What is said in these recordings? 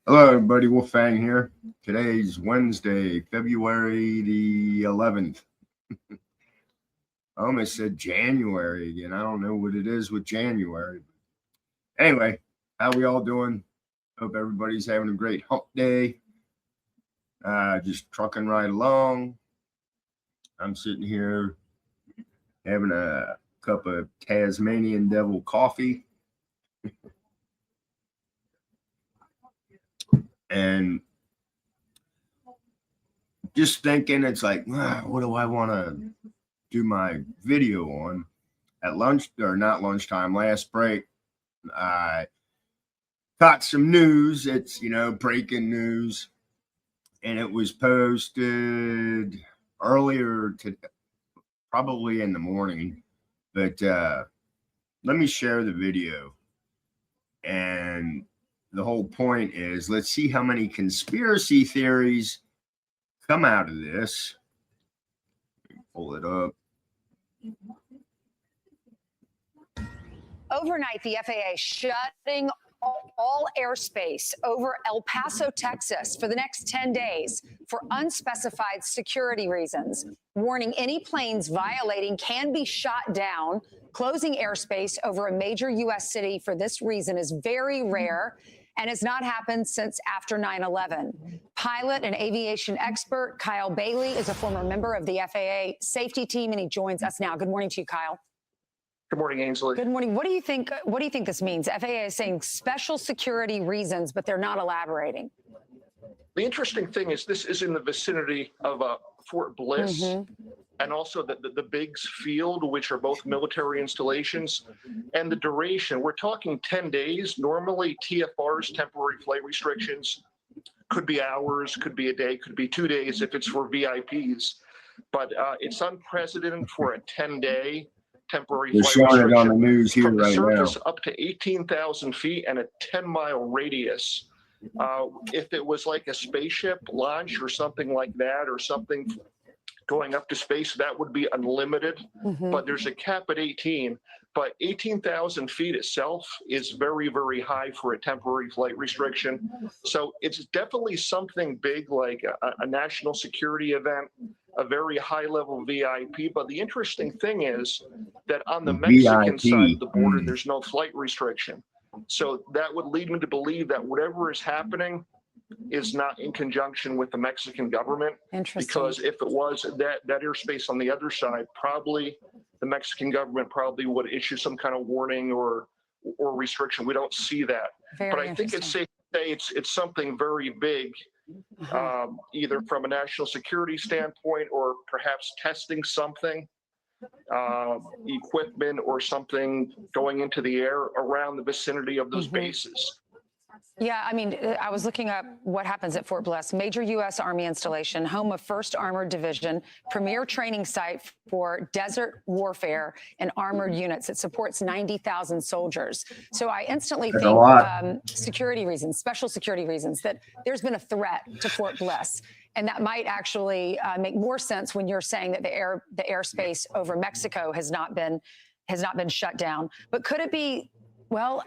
Hello, everybody. Wolfang here. Today's Wednesday, February the 11th. I almost said January again. I don't know what it is with January. Anyway, how we all doing? Hope everybody's having a great hump day. Just trucking right along. I'm sitting here having a cup of Tasmanian Devil coffee. And just thinking, it's like, what do I want to do my video on at lunch, or not lunchtime, last break? I caught some news. It's, breaking news. And it was posted earlier today, probably in the morning. But let me share the video. And the whole point is, let's see how many conspiracy theories come out of this. Let me pull it up. Overnight, the FAA shutting all airspace over El Paso, Texas for the next 10 days for unspecified security reasons, warning any planes violating can be shot down. Closing airspace over a major U.S. city for this reason is very rare and has not happened since after 9/11. Pilot and aviation expert Kyle Bailey is a former member of the FAA safety team, and he joins us now. Good morning to you, Kyle. Good morning, Ainsley. Good morning. What do you think this means? FAA is saying special security reasons, but they're not elaborating. The interesting thing is this is in the vicinity of Fort Bliss and also the Biggs Field, which are both military installations. And the duration, we're talking 10 days. Normally, TFRs, temporary flight restrictions, could be hours, could be a day, could be 2 days if it's for VIPs. But it's unprecedented for a 10-day temporary They're flight showing restriction. it on the news here From the right surface now. up to 18,000 feet and a 10-mile radius. If it was like a spaceship launch or something like that, or something going up to space, that would be unlimited. But there's a cap at 18. But 18,000 feet itself is very, very high for a temporary flight restriction. So it's definitely something big, like a national security event, a very high-level VIP. But the interesting thing is that on the Mexican side of the border, there's no flight restriction. So that would lead me to believe that whatever is happening is not in conjunction with the Mexican government. Because if it was that airspace on the other side, probably the Mexican government probably would issue some kind of warning or restriction. We don't see that. But I think it's safe to say it's something very big, either from a national security standpoint or perhaps testing something, equipment or something going into the air around the vicinity of those bases. Yeah, I mean, I was looking up what happens at Fort Bliss, major U.S. Army installation, home of 1st Armored Division, premier training site for desert warfare and armored units. It supports 90,000 soldiers. So I instantly think security reasons, special security reasons, that there's been a threat to Fort Bliss. And that might actually make more sense when you're saying that the airspace over Mexico has not been shut down. But could it be? Well,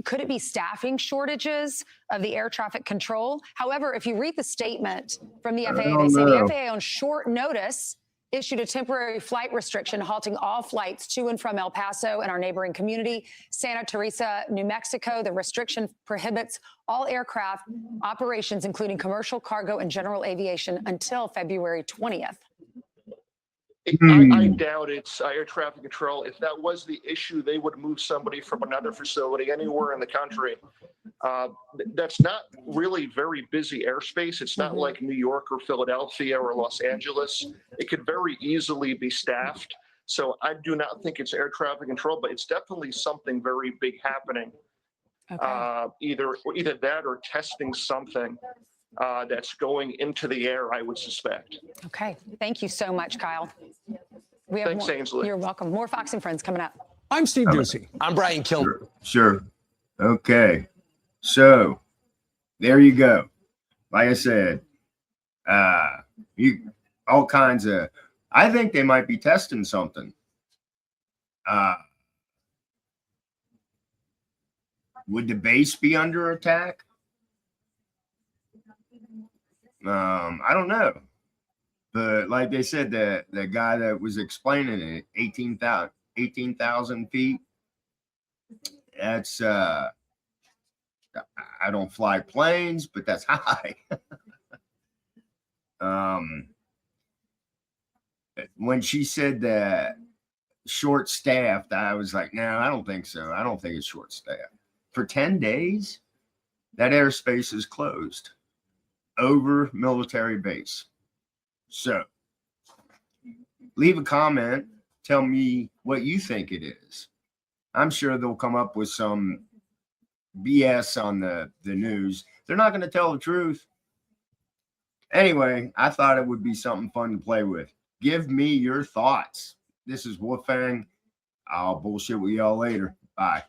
could it be staffing shortages of the air traffic control? However, if you read the statement from the FAA, they say the FAA on short notice issued a temporary flight restriction halting all flights to and from El Paso and our neighboring community, Santa Teresa, New Mexico. The restriction prohibits all aircraft operations, including commercial, cargo, and general aviation, until February 20th. I doubt it's air traffic control. If that was the issue, they would move somebody from another facility anywhere in the country. That's not really very busy airspace. It's not like New York or Philadelphia or Los Angeles. It could very easily be staffed. So I do not think it's air traffic control, but it's definitely something very big happening. Either that or testing something that's going into the air, I would suspect. Okay. Thank you so much, Kyle. Thanks, Ainsley. You're welcome. More Fox and Friends coming up. I'm Steve Ducey. I'm Brian Kilmer. Sure. Okay. So there you go. Like I said, all kinds of, I think they might be testing something. Would the base be under attack? I don't know. But like they said, the guy that was explaining it, 18,000 feet, that's I don't fly planes, but that's high. When she said that short staffed, I was like, no, I don't think so. I don't think it's short staffed. For 10 days, that airspace is closed over military base. So leave a comment. Tell me what you think it is. I'm sure they'll come up with some BS on the news. They're not going to tell the truth. Anyway, I thought it would be something fun to play with. Give me your thoughts. This is Wolfang. I'll bullshit with y'all later. Bye.